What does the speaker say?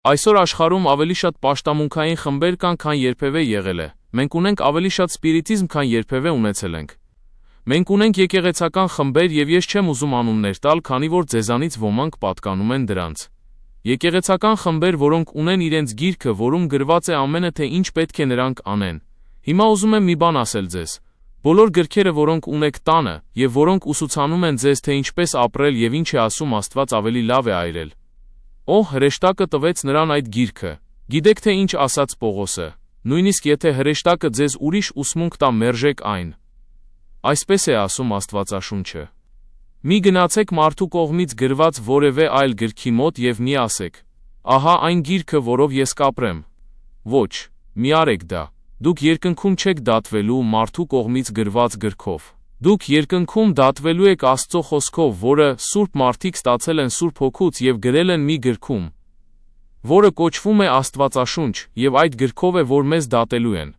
Այսօր աշխարհում ավելի շատ պաշտամունքային խմբեր կան, քան երբևէ եղել է։ Մենք ունենք ավելի շատ սպիրիտիզմ, քան երբևէ ունեցել ենք։ Մենք ունենք եկեղեցական խմբեր և ես չեմ ուզում անուններ տալ, քանի որ ձեզանից ոմանք պատկանում են դրանց։ Եկեղեցական խմբեր, որոնք ունեն իրենց գիրքը, որում գրված է ամենը, թե ինչ պետք է նրանք անեն։ Հիմա ուզում եմ մի բան ասել ձեզ։ Բոլոր գրքերը, որոնք ունեք տանը, և որոնք ուսուցանում են ձեզ, թե ինչպես ապրել և ինչ է ասում Աստված, ավելի լավ է այրել։ Օհ, հրեշտակը տվեց նրան այդ գիրքը։ Գիտեք, թե ինչ ասաց Պողոսը։ Նույնիսկ եթե հրեշտակը ձեզ ուրիշ ուսմունք տա, մերժեք այն։ Այսպես է ասում Աստվածաշունչը։ Մի գնացեք մարդու կողմից գրված որևէ այլ գրքի մոտ և մի ասեք. ահա այն գիրքը, որով ես կապրեմ։ Ոչ, մի արեք դա։ Դուք երկնքում չեք դատվելու մարդու կողմից գրված գրքով։ Դուք երկնքում դատվելու եք Աստծո խոսքով, որը սուրբ մարդիկ ստացել են Սուրբ Հոգուց և գրել են մի գրքում, որը կոչվում է Աստվածաշունչ, և այդ գրքով է, որ մեզ դատելու են։